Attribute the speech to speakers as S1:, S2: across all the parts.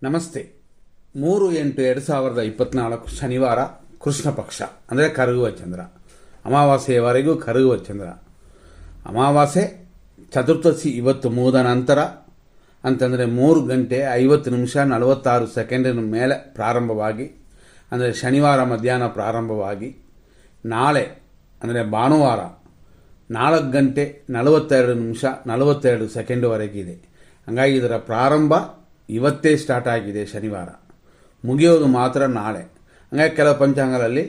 S1: ನಮಸ್ತೆ. 3/8/2024 ಶನಿವಾರ, ಕೃಷ್ಣ ಪಕ್ಷ ಅಂದರೆ ಕರಗುವ ಚಂದ್ರ. ಅಮಾವಾಸ್ಯೆಯವರೆಗೂ ಕರಗುವ ಚಂದ್ರ. ಅಮಾವಾಸ್ಯೆ ಚತುರ್ದಶಿ ಇವತ್ತು ಮುಗಿದ ನಂತರ ಅಂತಂದರೆ 3:50 ಮೇಲೆ ಪ್ರಾರಂಭವಾಗಿ, ಅಂದರೆ ಶನಿವಾರ ಮಧ್ಯಾಹ್ನ ಪ್ರಾರಂಭವಾಗಿ ನಾಳೆ ಅಂದರೆ ಭಾನುವಾರ 4:42 ಹಾಗಾಗಿ ಇದರ ಪ್ರಾರಂಭ ಇವತ್ತೇ ಸ್ಟಾರ್ಟ್ ಆಗಿದೆ. ಶನಿವಾರ ಮುಗಿಯೋದು ಮಾತ್ರ ನಾಳೆ. ಹಾಗಾಗಿ ಕೆಲವು ಪಂಚಾಂಗಗಳಲ್ಲಿ,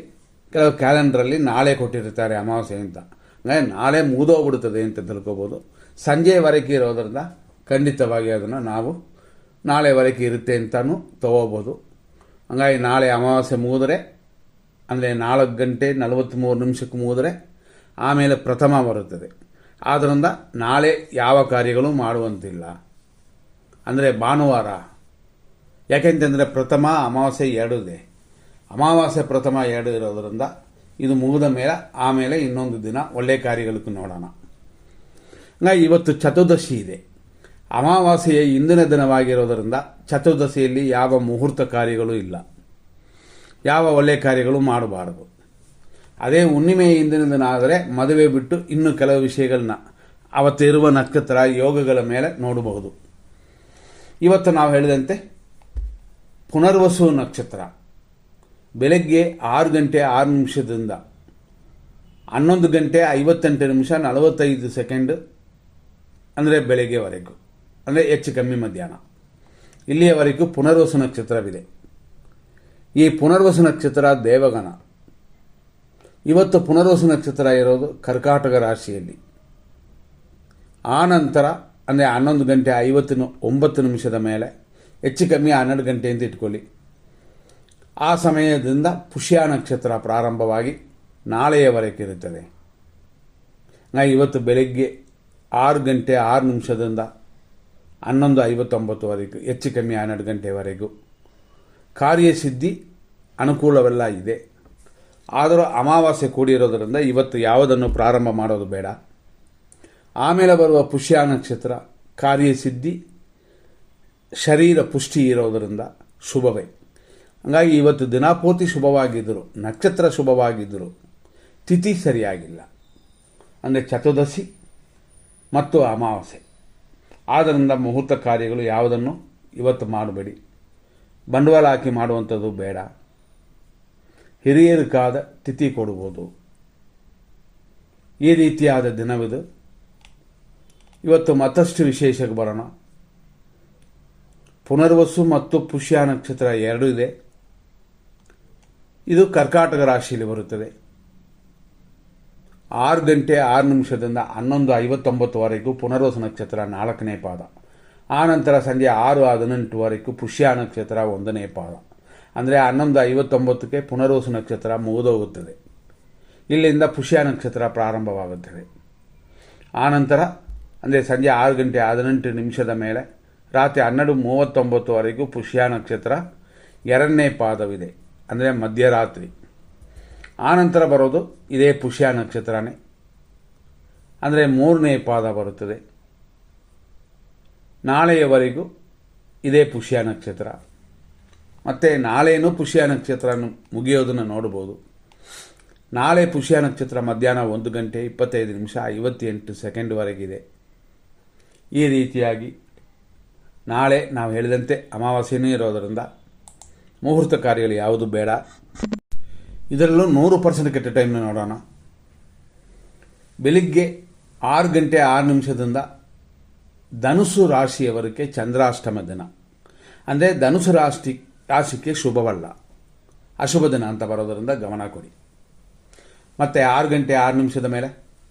S1: ಕೆಲವು ಕ್ಯಾಲೆಂಡ್ರಲ್ಲಿ ನಾಳೆ ಕೊಟ್ಟಿರ್ತಾರೆ ಅಮಾವಾಸ್ಯೆ ಅಂತ. ಹಾಗಾಗಿ ನಾಳೆ ಮುಗಿದೋಗ್ಬಿಡ್ತದೆ ಅಂತ ತಿಳ್ಕೊಬೋದು. ಸಂಜೆವರೆಗೆ ಇರೋದ್ರಿಂದ ಖಂಡಿತವಾಗಿ ಅದನ್ನು ನಾವು ನಾಳೆವರೆಗೆ ಇರುತ್ತೆ ಅಂತಲೂ ತಗೋಬೋದು. ಹಾಗಾಗಿ ನಾಳೆ ಅಮಾವಾಸ್ಯೆ ಮುಗಿದ್ರೆ, ಅಂದರೆ 4:43 ಮುಗಿದ್ರೆ ಆಮೇಲೆ ಪ್ರಥಮ ಬರುತ್ತದೆ. ಆದ್ದರಿಂದ ನಾಳೆ ಯಾವ ಕಾರ್ಯಗಳು ಮಾಡುವಂತಿಲ್ಲ, ಅಂದರೆ ಭಾನುವಾರ. ಯಾಕೆಂತಂದರೆ ಪ್ರಥಮ ಅಮಾವಾಸ್ಯೆ 2 ಇದೆ. ಅಮಾವಾಸ್ಯೆ ಪ್ರಥಮ 2 ಇರೋದರಿಂದ ಇದು ಮುಗಿದ ಮೇಲೆ ಆಮೇಲೆ ಇನ್ನೊಂದು ದಿನ ಒಳ್ಳೆಯ ಕಾರ್ಯಗಳಿಗೆ ನೋಡೋಣ. ಹಾಗಾಗಿ ಇವತ್ತು ಚತುರ್ದಶಿ ಇದೆ. ಅಮಾವಾಸ್ಯೆಯ ಇಂದಿನ ದಿನವಾಗಿರೋದರಿಂದ ಚತುರ್ದಶಿಯಲ್ಲಿ ಯಾವ ಮುಹೂರ್ತ ಕಾರ್ಯಗಳು ಇಲ್ಲ, ಯಾವ ಒಳ್ಳೆಯ ಕಾರ್ಯಗಳು ಮಾಡಬಾರದು. ಅದೇ ಹುಣ್ಣಿಮೆಯ ಇಂದಿನ ದಿನ ಆದರೆ ಮದುವೆ ಬಿಟ್ಟು ಇನ್ನು ಕೆಲವು ವಿಷಯಗಳನ್ನ ಅವತ್ತಿರುವ ನಕ್ಷತ್ರ ಯೋಗಗಳ ಮೇಲೆ ನೋಡಬಹುದು. ಇವತ್ತು ನಾವು ಹೇಳಿದಂತೆ ಪುನರ್ವಸು ನಕ್ಷತ್ರ ಬೆಳಗ್ಗೆ 6:06 11:58 ಅಂದರೆ ಬೆಳಗ್ಗೆವರೆಗೂ, ಅಂದರೆ ಹೆಚ್ಚು ಕಮ್ಮಿ ಮಧ್ಯಾಹ್ನ, ಇಲ್ಲಿಯವರೆಗೂ ಪುನರ್ವಸು ನಕ್ಷತ್ರವಿದೆ. ಈ ಪುನರ್ವಸು ನಕ್ಷತ್ರ ದೇವಗಣ. ಇವತ್ತು ಪುನರ್ವಸು ನಕ್ಷತ್ರ ಇರೋದು ಕರ್ಕಾಟಕ ರಾಶಿಯಲ್ಲಿ. ಆ ನಂತರ ಅಂದರೆ 11:59 ಮೇಲೆ ಹೆಚ್ಚು ಕಮ್ಮಿ 12 ಗಂಟೆ ಅಂತ ಇಟ್ಕೊಳ್ಳಿ. ಆ ಸಮಯದಿಂದ ಪುಷ್ಯ ನಕ್ಷತ್ರ ಪ್ರಾರಂಭವಾಗಿ ನಾಳೆಯವರೆಗೆ ಇರುತ್ತದೆ. ಇವತ್ತು ಬೆಳಗ್ಗೆ 6:06 11:59 ಹೆಚ್ಚು ಕಮ್ಮಿ 12 ಗಂಟೆವರೆಗೂ ಕಾರ್ಯಸಿದ್ಧಿ ಅನುಕೂಲವೆಲ್ಲ ಇದೆ. ಆದರೂ ಅಮಾವಾಸ್ಯೆ ಕೂಡಿರೋದರಿಂದ ಇವತ್ತು ಯಾವುದನ್ನು ಪ್ರಾರಂಭ ಮಾಡೋದು ಬೇಡ. ಆಮೇಲೆ ಬರುವ ಪುಷ್ಯ ನಕ್ಷತ್ರ ಕಾರ್ಯಸಿದ್ಧಿ, ಶರೀರ ಪುಷ್ಟಿ ಇರೋದರಿಂದ ಶುಭವೇ. ಹಾಗಾಗಿ ಇವತ್ತು ದಿನಪೂರ್ತಿ ಶುಭವಾಗಿದ್ದರು, ನಕ್ಷತ್ರ ಶುಭವಾಗಿದ್ದರು, ತಿಥಿ ಸರಿಯಾಗಿಲ್ಲ, ಅಂದರೆ ಚತುರ್ದಶಿ ಮತ್ತು ಅಮಾವಾಸ್ಯೆ. ಆದ್ದರಿಂದ ಮುಹೂರ್ತ ಕಾರ್ಯಗಳು ಯಾವುದನ್ನು ಇವತ್ತು ಮಾಡಬೇಡಿ. ಬಂಡವಾಳ ಹಾಕಿ ಮಾಡುವಂಥದ್ದು ಬೇಡ. ಹಿರಿಯರಿಗಾದ ತಿಥಿ ಕೊಡುವುದು, ಈ ರೀತಿಯಾದ ದಿನವಿದು. ಇವತ್ತು ಮತ್ತಷ್ಟು ವಿಶೇಷಕ್ಕೆ ಬರೋಣ. ಪುನರ್ವಸು ಮತ್ತು ಪುಷ್ಯ ನಕ್ಷತ್ರ 2 ಇದೆ. ಇದು ಕರ್ಕಾಟಕ ರಾಶಿಯಲ್ಲಿ ಬರುತ್ತದೆ. 6:06 11:59 ಪುನರ್ವಸು ನಕ್ಷತ್ರ 4ನೇ ಪಾದ. ಆ ನಂತರ ಸಂಜೆ 6:18 ಪುಷ್ಯ ನಕ್ಷತ್ರ 1ನೇ ಪಾದ. ಅಂದರೆ 11:59 ಪುನರ್ವಸು ನಕ್ಷತ್ರ ಮುಗಿದೋಗುತ್ತದೆ. ಇಲ್ಲಿಂದ ಪುಷ್ಯ ನಕ್ಷತ್ರ ಪ್ರಾರಂಭವಾಗುತ್ತದೆ. ಆ ನಂತರ ಅಂದರೆ ಸಂಜೆ 6:18 ಮೇಲೆ ರಾತ್ರಿ 12:39 ಪುಷ್ಯ ನಕ್ಷತ್ರ 2ನೇ ಪಾದವಿದೆ, ಅಂದರೆ ಮಧ್ಯರಾತ್ರಿ. ಆ ನಂತರ ಬರೋದು ಇದೇ ಪುಷ್ಯ ನಕ್ಷತ್ರನೇ, ಅಂದರೆ 3ನೇ ಪಾದ ಬರುತ್ತದೆ. ನಾಳೆಯವರೆಗೂ ಇದೇ ಪುಷ್ಯ ನಕ್ಷತ್ರ. ಮತ್ತು ನಾಳೆಯೂ ಪುಷ್ಯ ನಕ್ಷತ್ರ ಮುಗಿಯೋದನ್ನು ನೋಡ್ಬೋದು. ನಾಳೆ ಪುಷ್ಯ ನಕ್ಷತ್ರ ಮಧ್ಯಾಹ್ನ 1:25 ಈ ರೀತಿಯಾಗಿ ನಾಳೆ ನಾವು ಹೇಳಿದಂತೆ ಅಮಾವಾಸ್ಯೆಯೂ ಇರೋದರಿಂದ ಮುಹೂರ್ತ ಕಾರ್ಯಗಳು ಯಾವುದು ಬೇಡ. ಇದರಲ್ಲೂ 100% ಕೆಟ್ಟ ಟೈಮ್ನ ನೋಡೋಣ. ಬೆಳಿಗ್ಗೆ 6:06 ಧನುಸು ರಾಶಿಯವರೆಗೆ ಚಂದ್ರಾಷ್ಟಮ ದಿನ, ಅಂದರೆ ಧನುಸು ರಾಶಿಗೆ ಶುಭವಲ್ಲ, ಅಶುಭ ದಿನ ಅಂತ ಬರೋದರಿಂದ ಗಮನ ಕೊಡಿ. ಮತ್ತು 6:06 ಮೇಲೆ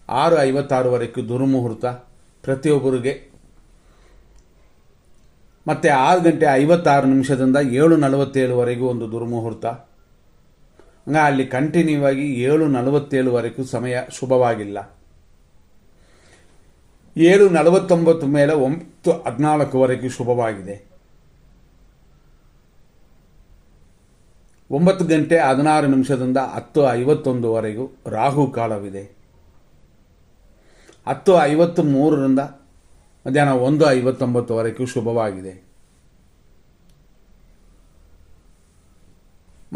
S1: 6:56 ದುರ್ಮುಹೂರ್ತ ಪ್ರತಿಯೊಬ್ಬರಿಗೆ. ಮತ್ತು 6:56 7:47 ಒಂದು ದುರ್ಮುಹೂರ್ತ. ಅಲ್ಲಿ ಕಂಟಿನ್ಯೂ ಆಗಿ 7:47 ಸಮಯ ಶುಭವಾಗಿಲ್ಲ. 7:49 ಮೇಲೆ 9:14 ಶುಭವಾಗಿದೆ. 9:16 10:51 ರಾಹು ಕಾಲವಿದೆ. 10:53 ಮಧ್ಯಾಹ್ನ 1:59 ಶುಭವಾಗಿದೆ.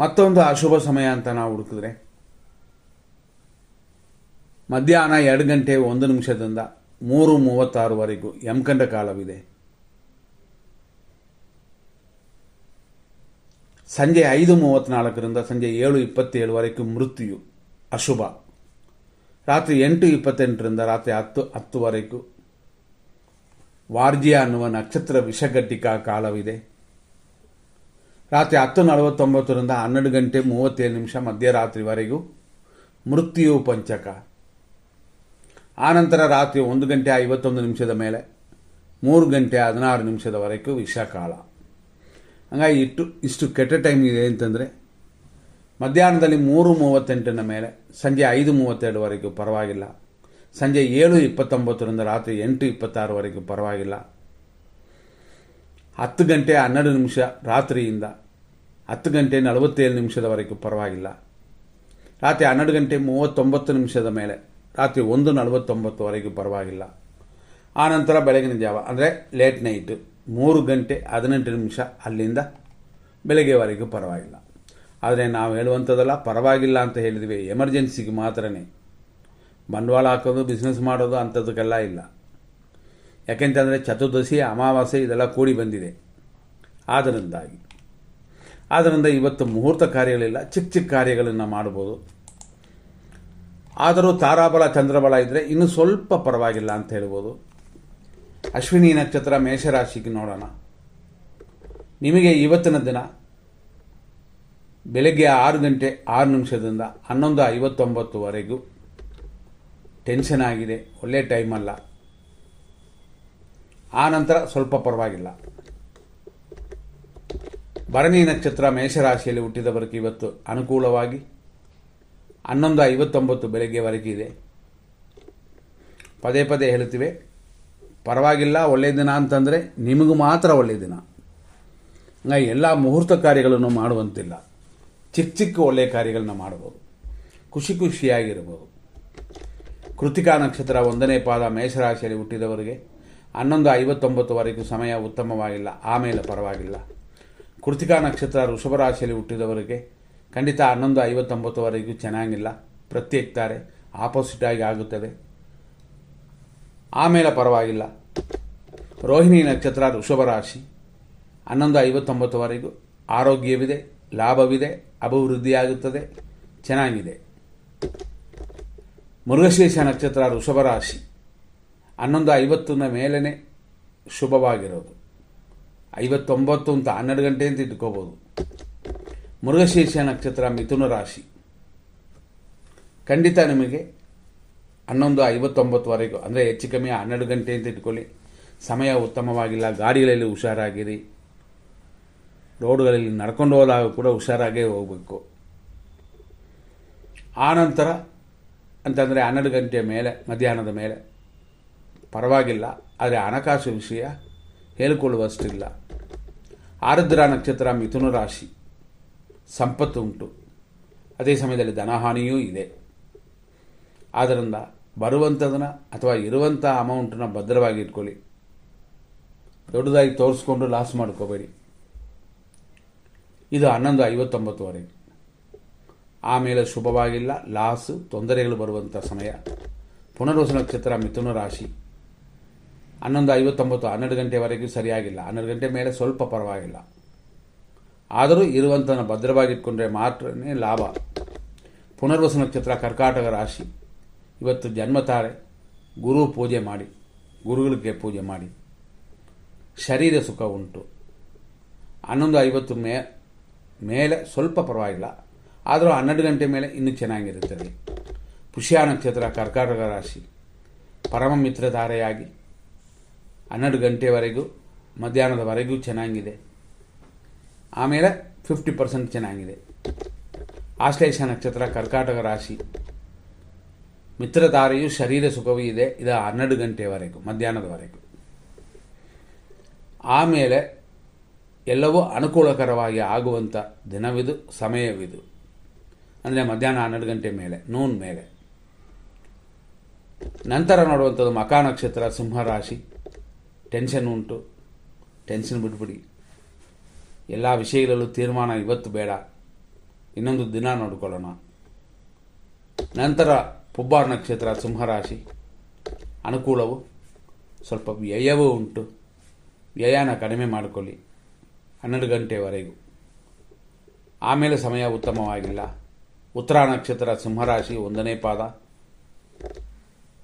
S1: ಮತ್ತೊಂದು ಅಶುಭ ಸಮಯ ಅಂತ ನಾವು ಹುಡುಕಿದ್ರೆ ಮಧ್ಯಾಹ್ನ 2 ಗಂಟೆ 1 ನಿಮಿಷದಿಂದ 3:36ವರೆಗೂ ಯಮಕಂಡ ಕಾಲವಿದೆ. ಸಂಜೆ 5:34ರಿಂದ ಸಂಜೆ 7:27ವರೆಗೂ ಮೃತ್ಯು ಅಶುಭ. ರಾತ್ರಿ 8:28ರಿಂದ ರಾತ್ರಿ 10:10ವರೆಗೂ ವಾರ್ಜಿಯ ಅನ್ನುವ ನಕ್ಷತ್ರ ವಿಷಘಟ್ಟಿಕಾ ಕಾಲವಿದೆ. ರಾತ್ರಿ 10:49ರಿಂದ 12 ಗಂಟೆ 37 ನಿಮಿಷ ಮಧ್ಯರಾತ್ರಿವರೆಗೂ ಮೃತ್ಯು ಪಂಚಕ. ಆನಂತರ ರಾತ್ರಿ 1 ಗಂಟೆ 51 ನಿಮಿಷದ ಮೇಲೆ 3 ಗಂಟೆ 16 ನಿಮಿಷದವರೆಗೂ ವಿಷಕಾಲ. ಹಂಗಾಗಿ ಇಷ್ಟು ಕೆಟ್ಟ ಟೈಮ್ ಇದೆ ಅಂತಂದರೆ ಮಧ್ಯಾಹ್ನದಲ್ಲಿ 3:38 ಮೇಲೆ ಸಂಜೆ 5:32ವರೆಗೂ ಪರವಾಗಿಲ್ಲ. ಸಂಜೆ 7:29ರಿಂದ ರಾತ್ರಿ 8:26ವರೆಗೂ ಪರವಾಗಿಲ್ಲ. 10 ಗಂಟೆ 12 ನಿಮಿಷ ರಾತ್ರಿಯಿಂದ 10 ಗಂಟೆ 47 ನಿಮಿಷದವರೆಗೂ ಪರವಾಗಿಲ್ಲ. ರಾತ್ರಿ 12 ಗಂಟೆ 39 ನಿಮಿಷದ ಮೇಲೆ ರಾತ್ರಿ 1:49ವರೆಗೂ ಪರವಾಗಿಲ್ಲ. ಆನಂತರ ಬೆಳಗಿನ ಜಾವ ಅಂದರೆ ಲೇಟ್ ನೈಟು 3 ಗಂಟೆ 18 ನಿಮಿಷ ಅಲ್ಲಿಂದ ಬೆಳಗ್ಗೆವರೆಗೂ ಪರವಾಗಿಲ್ಲ. ಆದರೆ ನಾವು ಹೇಳುವಂಥದ್ದೆಲ್ಲ ಪರವಾಗಿಲ್ಲ ಅಂತ ಹೇಳಿದ್ವಿ, ಎಮರ್ಜೆನ್ಸಿಗೆ ಮಾತ್ರನೇ. ಬಂಡವಾಳ ಹಾಕೋದು ಬಿಸ್ನೆಸ್ ಮಾಡೋದು ಅಂಥದ್ದಕ್ಕೆಲ್ಲ ಇಲ್ಲ. ಯಾಕೆಂತಂದರೆ ಚತುರ್ದಶಿ ಅಮಾವಾಸ್ಯೆ ಇದೆಲ್ಲ ಕೂಡಿ ಬಂದಿದೆ. ಆದ್ದರಿಂದ ಇವತ್ತು ಮುಹೂರ್ತ ಕಾರ್ಯಗಳಿಲ್ಲ, ಚಿಕ್ಕ ಕಾರ್ಯಗಳನ್ನು ಮಾಡ್ಬೋದು. ಆದರೂ ತಾರಾಬಲ ಚಂದ್ರಬಲ ಇದ್ದರೆ ಇನ್ನೂ ಸ್ವಲ್ಪ ಪರವಾಗಿಲ್ಲ ಅಂತ ಹೇಳ್ಬೋದು. ಅಶ್ವಿನಿ ನಕ್ಷತ್ರ ಮೇಷರಾಶಿಗೆ ನೋಡೋಣ. ನಿಮಗೆ ಇವತ್ತಿನ ದಿನ ಬೆಳಗ್ಗೆ 6 ಗಂಟೆ 6 ನಿಮಿಷದಿಂದ 11:59ವರೆಗೂ ಟೆನ್ಷನ್ ಆಗಿದೆ, ಒಳ್ಳೆ ಟೈಮ್ ಅಲ್ಲ. ಆನಂತರ ಸ್ವಲ್ಪ ಪರವಾಗಿಲ್ಲ. ಭರಣಿ ನಕ್ಷತ್ರ ಮೇಷರಾಶಿಯಲ್ಲಿ ಹುಟ್ಟಿದವರಿಗೆ ಇವತ್ತು ಅನುಕೂಲವಾಗಿ 11:59 ಬೆಳಗ್ಗೆವರೆಗೆ ಇದೆ. ಪದೇ ಪದೇ ಹೇಳ್ತೀವಿ, ಪರವಾಗಿಲ್ಲ ಒಳ್ಳೆಯ ದಿನ ಅಂತಂದರೆ ನಿಮಗೂ ಮಾತ್ರ ಒಳ್ಳೆಯ ದಿನ. ಹಂಗಾಗಿ ಎಲ್ಲ ಮುಹೂರ್ತ ಕಾರ್ಯಗಳನ್ನು ಮಾಡುವಂತಿಲ್ಲ, ಚಿಕ್ಕ ಒಳ್ಳೆಯ ಕಾರ್ಯಗಳನ್ನ ಮಾಡ್ಬೋದು, ಖುಷಿಯಾಗಿರ್ಬೋದು. ಕೃತಿಕಾ ನಕ್ಷತ್ರ 1ನೇ ಪಾದ ಮೇಷರಾಶಿಯಲ್ಲಿ ಹುಟ್ಟಿದವರಿಗೆ 11:59ವರೆಗೂ ಸಮಯ ಉತ್ತಮವಾಗಿಲ್ಲ, ಆಮೇಲೆ ಪರವಾಗಿಲ್ಲ. ಕೃತಿಕಾ ನಕ್ಷತ್ರ ವೃಷಭ ರಾಶಿಯಲ್ಲಿ ಹುಟ್ಟಿದವರಿಗೆ ಖಂಡಿತ 11:59ವರೆಗೂ ಚೆನ್ನಾಗಿಲ್ಲ, ಪ್ರತ್ಯೇಕ್ತಾರೆ, ಆಪೋಸಿಟ್ ಆಗಿ ಆಗುತ್ತದೆ, ಆಮೇಲೆ ಪರವಾಗಿಲ್ಲ. ರೋಹಿಣಿ ನಕ್ಷತ್ರ ವೃಷಭ ರಾಶಿ 11:59ವರೆಗೂ ಆರೋಗ್ಯವಿದೆ, ಲಾಭವಿದೆ, ಅಭಿವೃದ್ಧಿಯಾಗುತ್ತದೆ, ಚೆನ್ನಾಗಿದೆ. ಮೃಗಶೀರ್ಷ ನಕ್ಷತ್ರ ವೃಷಭ ರಾಶಿ 11:50ನ ಮೇಲೇ ಶುಭವಾಗಿರೋದು. 59 ಅಂತ 12 ಗಂಟೆ ಅಂತ ಇಟ್ಕೋಬೋದು. ಮೃಗಶೀರ್ಷ ನಕ್ಷತ್ರ ಮಿಥುನ ರಾಶಿ ಖಂಡಿತ ನಿಮಗೆ 11:59ವರೆಗೂ ಅಂದರೆ ಹೆಚ್ಚು ಕಮ್ಮಿ 12 ಗಂಟೆ ಅಂತ ಇಟ್ಕೊಳ್ಳಿ, ಸಮಯ ಉತ್ತಮವಾಗಿಲ್ಲ. ಗಾಡಿಗಳಲ್ಲಿ ಹುಷಾರಾಗಿರಿ, ರೋಡ್ಗಳಲ್ಲಿ ನಡ್ಕೊಂಡು ಹೋದಾಗ ಕೂಡ ಹುಷಾರಾಗೇ ಹೋಗಬೇಕು. ಆನಂತರ ಅಂತಂದರೆ 12 ಗಂಟೆ ಮೇಲೆ ಮಧ್ಯಾಹ್ನದ ಮೇಲೆ ಪರವಾಗಿಲ್ಲ, ಆದರೆ ಹಣಕಾಸು ವಿಷಯ ಹೇಳಿಕೊಳ್ಳುವಷ್ಟಿಲ್ಲ. ಆರುದ್ರ ನಕ್ಷತ್ರ ಮಿಥುನ ರಾಶಿ ಸಂಪತ್ತು ಉಂಟು, ಅದೇ ಸಮಯದಲ್ಲಿ ಧನಹಾನಿಯೂ ಇದೆ. ಆದ್ದರಿಂದ ಬರುವಂಥದನ್ನ ಅಥವಾ ಇರುವಂಥ ಅಮೌಂಟನ್ನ ಭದ್ರವಾಗಿ ಇಟ್ಕೊಳ್ಳಿ, ದೊಡ್ಡದಾಗಿ ತೋರಿಸ್ಕೊಂಡು ಲಾಸ್ ಮಾಡ್ಕೋಬೇಡಿ. ಇದು 11:59ವರೆಗೆ, ಆಮೇಲೆ ಶುಭವಾಗಿಲ್ಲ, ಲಾಸು ತೊಂದರೆಗಳು ಬರುವಂಥ ಸಮಯ. ಪುನರ್ವಸು ನಕ್ಷತ್ರ ಮಿಥುನ ರಾಶಿ 11:59 12 ಗಂಟೆವರೆಗೂ ಸರಿಯಾಗಿಲ್ಲ, 12 ಗಂಟೆ ಮೇಲೆ ಸ್ವಲ್ಪ ಪರವಾಗಿಲ್ಲ. ಆದರೂ ಇರುವಂಥನ್ನು ಭದ್ರವಾಗಿಟ್ಕೊಂಡ್ರೆ ಮಾತ್ರನೇ ಲಾಭ. ಪುನರ್ವಸು ನಕ್ಷತ್ರ ಕರ್ಕಾಟಕ ರಾಶಿ ಇವತ್ತು ಜನ್ಮತಾರೆ, ಗುರು ಪೂಜೆ ಮಾಡಿ, ಗುರುಗಳಿಗೆ ಪೂಜೆ ಮಾಡಿ, ಶರೀರ ಸುಖ ಉಂಟು. 11:50 ಮೇಲೆ ಸ್ವಲ್ಪ ಪರವಾಗಿಲ್ಲ, ಆದರೂ 12 ಗಂಟೆ ಮೇಲೆ ಇನ್ನೂ ಚೆನ್ನಾಗಿರುತ್ತದೆ. ಪುಷ್ಯ ನಕ್ಷತ್ರ ಕರ್ಕಾಟಕ ರಾಶಿ ಪರಮ ಮಿತ್ರಧಾರೆಯಾಗಿ 12 ಗಂಟೆವರೆಗೂ ಮಧ್ಯಾಹ್ನದವರೆಗೂ ಚೆನ್ನಾಗಿದೆ, ಆಮೇಲೆ 50% ಚೆನ್ನಾಗಿದೆ. ಆಶ್ಲೇಷ ನಕ್ಷತ್ರ ಕರ್ಕಾಟಕ ರಾಶಿ ಮಿತ್ರಧಾರೆಯು ಶರೀರ ಸುಖವೂ ಇದೆ, ಇದು 12 ಗಂಟೆವರೆಗೂ ಮಧ್ಯಾಹ್ನದವರೆಗೂ. ಆಮೇಲೆ ಎಲ್ಲವೂ ಅನುಕೂಲಕರವಾಗಿ ಆಗುವಂಥ ದಿನವಿದು, ಸಮಯವಿದು. ಅಂದರೆ ಮಧ್ಯಾಹ್ನ 12 ಗಂಟೆ ಮೇಲೆ, ನೂನ್ ಮೇಲೆ. ನಂತರ ನೋಡುವಂಥದ್ದು ಮಖಾ ನಕ್ಷತ್ರ ಸಿಂಹರಾಶಿ. ಟೆನ್ಷನ್ ಉಂಟು, ಟೆನ್ಷನ್ ಬಿಟ್ಬಿಡಿ. ಎಲ್ಲ ವಿಷಯಗಳಲ್ಲೂ ತೀರ್ಮಾನ ಇವತ್ತು ಬೇಡ, ಇನ್ನೊಂದು ದಿನ ನೋಡ್ಕೊಳ್ಳೋಣ. ನಂತರ ಪುಬ್ಬಾರ್ ನಕ್ಷತ್ರ ಸಿಂಹರಾಶಿ, ಅನುಕೂಲವು, ಸ್ವಲ್ಪ ವ್ಯಯವೂ ಉಂಟು. ವ್ಯಯನ ಕಡಿಮೆ ಮಾಡಿಕೊಳ್ಳಿ 12 ಗಂಟೆವರೆಗೂ. ಆಮೇಲೆ ಸಮಯ ಉತ್ತಮವಾಗಿಲ್ಲ. ಉತ್ತರ ನಕ್ಷತ್ರ ಸಿಂಹರಾಶಿ 1ನೇ ಪಾದ,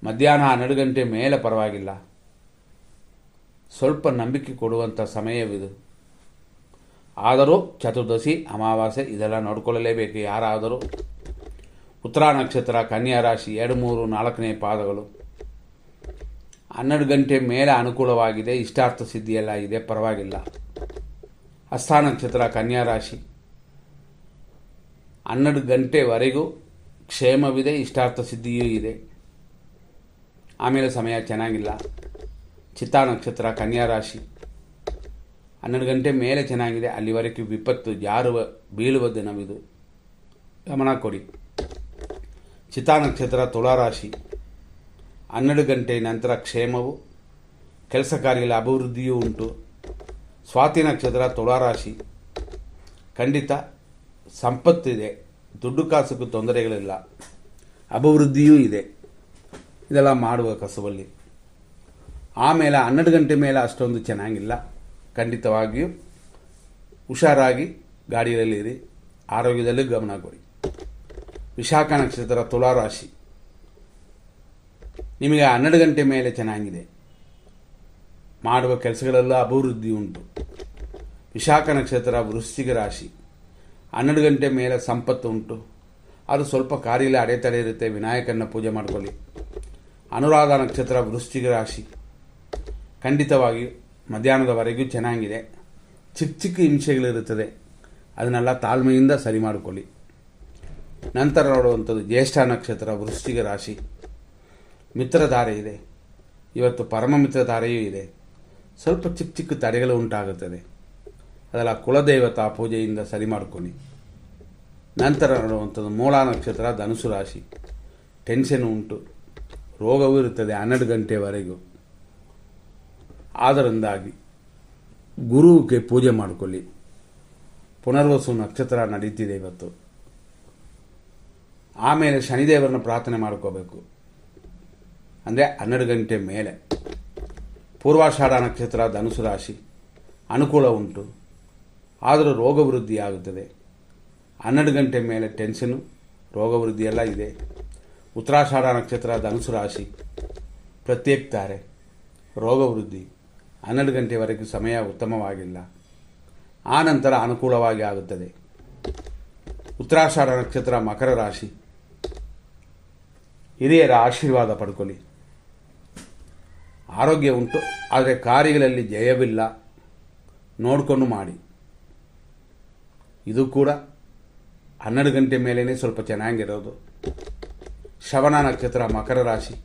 S1: ಮಧ್ಯಾಹ್ನ 12 ಗಂಟೆ ಮೇಲೆ ಪರವಾಗಿಲ್ಲ. ಸ್ವಲ್ಪ ನಂಬಿಕೆ ಕೊಡುವಂಥ ಸಮಯವಿದು. ಆದರೂ ಚತುರ್ದಶಿ, ಅಮಾವಾಸ್ಯೆ ಇದೆಲ್ಲ ನೋಡಿಕೊಳ್ಳಲೇಬೇಕು ಯಾರಾದರೂ. ಉತ್ತರ ನಕ್ಷತ್ರ ಕನ್ಯಾ ರಾಶಿ 2, 3, 4ನೇ ಪಾದಗಳು 12 ಗಂಟೆ ಮೇಲೆ ಅನುಕೂಲವಾಗಿದೆ. ಇಷ್ಟಾರ್ಥ ಸಿದ್ಧಿಯೆಲ್ಲ ಇದೆ, ಪರವಾಗಿಲ್ಲ. ಹಸ್ತ ನಕ್ಷತ್ರ ಕನ್ಯಾ ರಾಶಿ 12 ಗಂಟೆವರೆಗೂ ಕ್ಷೇಮವಿದೆ, ಇಷ್ಟಾರ್ಥ ಸಿದ್ಧಿಯೂ ಇದೆ. ಆಮೇಲೆ ಸಮಯ ಚೆನ್ನಾಗಿಲ್ಲ. ಚಿತ್ತಾ ನಕ್ಷತ್ರ ಕನ್ಯಾ ರಾಶಿ 12 ಗಂಟೆ ಮೇಲೆ ಚೆನ್ನಾಗಿದೆ. ಅಲ್ಲಿವರೆಗೂ ವಿಪತ್ತು ಜಾರುವ ಬೀಳುವ ದಿನವಿದು, ಗಮನ ಕೊಡಿ. ಚಿತ್ತಾ ನಕ್ಷತ್ರ ತುಲಾರಾಶಿ 12 ಗಂಟೆ ನಂತರ ಕ್ಷೇಮವು, ಕೆಲಸ ಕಾರ್ಯಗಳ ಅಭಿವೃದ್ಧಿಯೂ ಉಂಟು. ಸ್ವಾತಿ ನಕ್ಷತ್ರ ತುಲಾರಾಶಿ ಖಂಡಿತ ಸಂಪತ್ತಿದೆ, ದುಡ್ಡು ಕಾಸುಗೂ ತೊಂದರೆಗಳಿಲ್ಲ, ಅಭಿವೃದ್ಧಿಯೂ ಇದೆ. ಇದೆಲ್ಲ ಮಾಡುವ ಕಸುಬಲ್ಲಿ. ಆಮೇಲೆ 12 ಗಂಟೆ ಮೇಲೆ ಅಷ್ಟೊಂದು ಚೆನ್ನಾಗಿಲ್ಲ. ಖಂಡಿತವಾಗಿಯೂ ಹುಷಾರಾಗಿ ಗಾಡಿಯಲ್ಲಿರಿ, ಆರೋಗ್ಯದಲ್ಲಿ ಗಮನ ಕೊಡಿ. ವಿಶಾಖ ನಕ್ಷತ್ರ ತುಲಾರಾಶಿ ನಿಮಗೆ 12 ಗಂಟೆ ಮೇಲೆ ಚೆನ್ನಾಗಿದೆ, ಮಾಡುವ ಕೆಲಸಗಳೆಲ್ಲ ಅಭಿವೃದ್ಧಿ ಉಂಟು. ವಿಶಾಖ ನಕ್ಷತ್ರ ವೃಶ್ಚಿಕ ರಾಶಿ 12 ಗಂಟೆ ಮೇಲೆ ಸಂಪತ್ತು ಉಂಟು. ಅದು ಸ್ವಲ್ಪ ಕಾರ್ಯದಲ್ಲಿ ಅಡೆತಡೆ ಇರುತ್ತೆ, ವಿನಾಯಕನ ಪೂಜೆ ಮಾಡಿಕೊಳ್ಳಿ. ಅನುರಾಧ ನಕ್ಷತ್ರ ವೃಶ್ಚಿಕ ರಾಶಿ ಖಂಡಿತವಾಗಿಯೂ ಮಧ್ಯಾಹ್ನದವರೆಗೂ ಚೆನ್ನಾಗಿದೆ. ಚಿಕ್ಕ ಚಿಕ್ಕ ಹಿಂಸೆಗಳಿರುತ್ತದೆ, ಅದನ್ನೆಲ್ಲ ತಾಳ್ಮೆಯಿಂದ ಸರಿ ಮಾಡಿಕೊಳ್ಳಿ. ನಂತರ ನೋಡುವಂಥದ್ದು ಜ್ಯೇಷ್ಠ ನಕ್ಷತ್ರ ವೃಶ್ಚಿಕ ರಾಶಿ. ಮಿತ್ರಧಾರೆ ಇದೆ, ಇವತ್ತು ಪರಮ ಮಿತ್ರಧಾರೆಯೂ ಇದೆ. ಸ್ವಲ್ಪ ಚಿಕ್ಕ ಚಿಕ್ಕ ತಡೆಗಳು ಉಂಟಾಗುತ್ತದೆ, ಅದೆಲ್ಲ ಕುಲದೇವತಾ ಪೂಜೆಯಿಂದ ಸರಿ ಮಾಡಿಕೊಳ್ಳಿ. ನಂತರ ನೋಡುವಂಥದ್ದು ಮೂಲ ನಕ್ಷತ್ರ ಧನುಸು ರಾಶಿ. ಟೆನ್ಷನ್ ಉಂಟು, ರೋಗವೂ ಇರುತ್ತದೆ 12 ಗಂಟೆವರೆಗೂ. ಆದ್ದರಿಂದಾಗಿ ಗುರುವಿಗೆ ಪೂಜೆ ಮಾಡಿಕೊಳ್ಳಿ. ಪುನರ್ವಸು ನಕ್ಷತ್ರ ನಡೀತಿದೆ ಇವತ್ತು. ಆಮೇಲೆ ಶನಿದೇವರನ್ನು ಪ್ರಾರ್ಥನೆ ಮಾಡ್ಕೋಬೇಕು, ಅಂದರೆ 12 ಗಂಟೆ ಮೇಲೆ. ಪೂರ್ವಾಷಾಢ ನಕ್ಷತ್ರ ಧನುಸು ರಾಶಿ ಅನುಕೂಲ ಉಂಟು, ಆದರೂ ರೋಗ ವೃದ್ಧಿಯಾಗುತ್ತದೆ. 12 ಗಂಟೆ ಮೇಲೆ ಟೆನ್ಷನು, ರೋಗ ವೃದ್ಧಿಯೆಲ್ಲ ಇದೆ. ಉತ್ತರಾಷಾಢ ನಕ್ಷತ್ರ ಧನುಸು ರಾಶಿ ಪ್ರತ್ಯೇಕ ತಾರೆ, ರೋಗ ವೃದ್ಧಿ. 12 ಗಂಟೆವರೆಗೂ ಸಮಯ ಉತ್ತಮವಾಗಿಲ್ಲ, ಆ ನಂತರ ಅನುಕೂಲವಾಗಿ ಆಗುತ್ತದೆ. ಉತ್ತರಾಷಾಢ ನಕ್ಷತ್ರ ಮಕರ ರಾಶಿ, ಹಿರಿಯರ ಆಶೀರ್ವಾದ ಪಡ್ಕೊಳ್ಳಿ. ಆರೋಗ್ಯ ಉಂಟು, ಆದರೆ ಕಾರ್ಯಗಳಲ್ಲಿ ಜಯವಿಲ್ಲ, ನೋಡಿಕೊಂಡು ಮಾಡಿ. ಇದು ಕೂಡ 12 ಗಂಟೆ ಮೇಲೇ ಸ್ವಲ್ಪ ಚೆನ್ನಾಗಿರೋದು. ಶ್ರವಣ ನಕ್ಷತ್ರ ಮಕರ ರಾಶಿ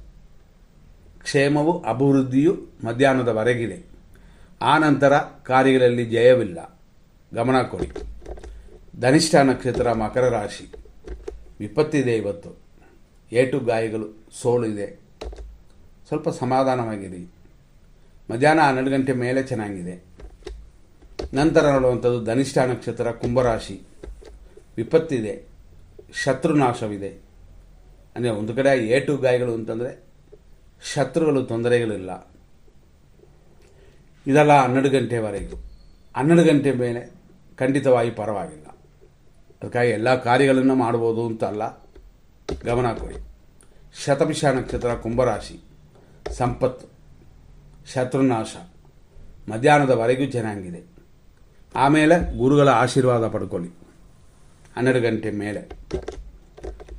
S1: ಕ್ಷೇಮವು ಅಭಿವೃದ್ಧಿಯು ಮಧ್ಯಾಹ್ನದವರೆಗಿದೆ, ಆ ನಂತರ ಕಾರ್ಯಗಳಲ್ಲಿ ಜಯವಿಲ್ಲ, ಗಮನ ಕೊಡಿ. ಧನಿಷ್ಠ ನಕ್ಷತ್ರ ಮಕರ ರಾಶಿ ವಿಪತ್ತಿದೆ ಇವತ್ತು, ಏಟು ಗಾಯಗಳು, ಸೋಲು ಇದೆ, ಸ್ವಲ್ಪ ಸಮಾಧಾನವಾಗಿರಿ. ಮಧ್ಯಾಹ್ನ 12 ಗಂಟೆ ಮೇಲೆ ಚೆನ್ನಾಗಿದೆ. ನಂತರ ನೋಡುವಂಥದ್ದು ಧನಿಷ್ಠ ನಕ್ಷತ್ರ ಕುಂಭರಾಶಿ ವಿಪತ್ತಿದೆ, ಶತ್ರುನಾಶವಿದೆ. ಅಂದರೆ ಒಂದು ಕಡೆ ಏಟು ಗಾಯಗಳು ಅಂತಂದರೆ ಶತ್ರುಗಳು, ತೊಂದರೆಗಳಿಲ್ಲ. ಇದೆಲ್ಲ 12 ಗಂಟೆವರೆಗೂ. 12 ಗಂಟೆ ಮೇಲೆ ಖಂಡಿತವಾಗಿ ಪರವಾಗಿಲ್ಲ. ಅದಕ್ಕಾಗಿ ಎಲ್ಲ ಕಾರ್ಯಗಳನ್ನು ಮಾಡ್ಬೋದು ಅಂತ ಅಲ್ಲ, ಗಮನ ಕೊಡಿ. ಶತಭಿಷ ನಕ್ಷತ್ರ ಕುಂಭರಾಶಿ ಸಂಪತ್ತು, ಶತ್ರುನಾಶ ಮಧ್ಯಾಹ್ನದವರೆಗೂ ಚೆನ್ನಾಗಿದೆ. ಆಮೇಲೆ ಗುರುಗಳ ಆಶೀರ್ವಾದ ಪಡ್ಕೊಳ್ಳಿ 12 ಗಂಟೆ ಮೇಲೆ.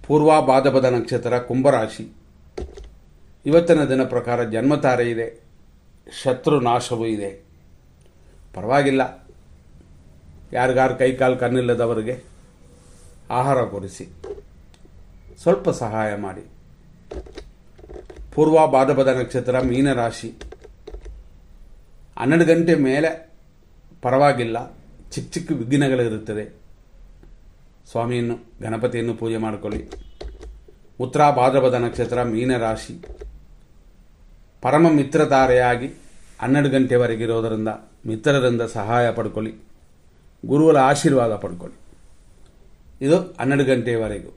S1: ಪೂರ್ವ ಭಾದ್ರಪದ ನಕ್ಷತ್ರ ಕುಂಭರಾಶಿ ಇವತ್ತಿನ ದಿನ ಪ್ರಕಾರ ಜನ್ಮತಾರೆ ಇದೆ, ಶತ್ರು ನಾಶವೂ ಇದೆ, ಪರವಾಗಿಲ್ಲ. ಯಾರಿಗಾರು ಕೈ ಕಾಲು ಕಣ್ಣಿಲ್ಲದವರಿಗೆ ಆಹಾರ ಕೊಡಿಸಿ, ಸ್ವಲ್ಪ ಸಹಾಯ ಮಾಡಿ. ಪೂರ್ವ ಭಾದ್ರಪದ ನಕ್ಷತ್ರ ಮೀನರಾಶಿ 12 ಗಂಟೆ ಮೇಲೆ ಪರವಾಗಿಲ್ಲ, ಚಿಕ್ಕ ಚಿಕ್ಕ ವಿಘ್ನಗಳಿರುತ್ತದೆ. ಸ್ವಾಮಿಯನ್ನು, ಗಣಪತಿಯನ್ನು ಪೂಜೆ ಮಾಡಿಕೊಳ್ಳಿ. ಉತ್ತರ ಭಾದ್ರಪದ ನಕ್ಷತ್ರ ಮೀನರಾಶಿ ಪರಮ ಮಿತ್ರಧಾರೆಯಾಗಿ 12 ಇದು 12 ಗಂಟೆಯವರೆಗೂ.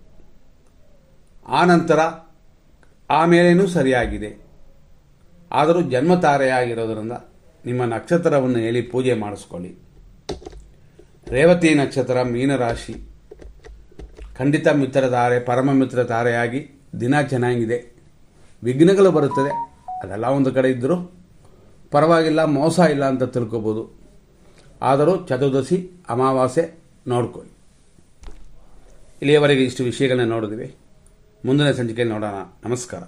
S1: ಆನಂತರ ಆಮೇಲೇನೂ ಸರಿಯಾಗಿದೆ. ಆದರೂ ಜನ್ಮ ತಾರೆಯಾಗಿರೋದರಿಂದ ನಿಮ್ಮ ನಕ್ಷತ್ರವನ್ನು ಹೇಳಿ ಪೂಜೆ ಮಾಡಿಸ್ಕೊಳ್ಳಿ. ರೇವತಿ ನಕ್ಷತ್ರ ಮೀನರಾಶಿ, ಖಂಡಿತ ಮಿತ್ರ ತಾರೆ, ಪರಮ ಮಿತ್ರ ತಾರೆಯಾಗಿ ದಿನ ಚೆನ್ನಾಗಿದೆ. ವಿಘ್ನಗಳು ಬರುತ್ತದೆ, ಅದೆಲ್ಲ ಒಂದು ಕಡೆ ಇದ್ದರೂ ಪರವಾಗಿಲ್ಲ, ಮೋಸ ಇಲ್ಲ ಅಂತ ತಿಳ್ಕೊಬೋದು. ಆದರೂ ಚತುರ್ದಶಿ ಅಮಾವಾಸ್ಯೆ ನೋಡ್ಕೊಳ್ಳಿ. ಇಲ್ಲಿಯವರೆಗೆ ಇಷ್ಟು ವಿಷಯಗಳನ್ನ ನೋಡಿದ್ವಿ. ಮುಂದಿನ ಸಂಚಿಕೆಯಲ್ಲಿ ನೋಡೋಣ. ನಮಸ್ಕಾರ.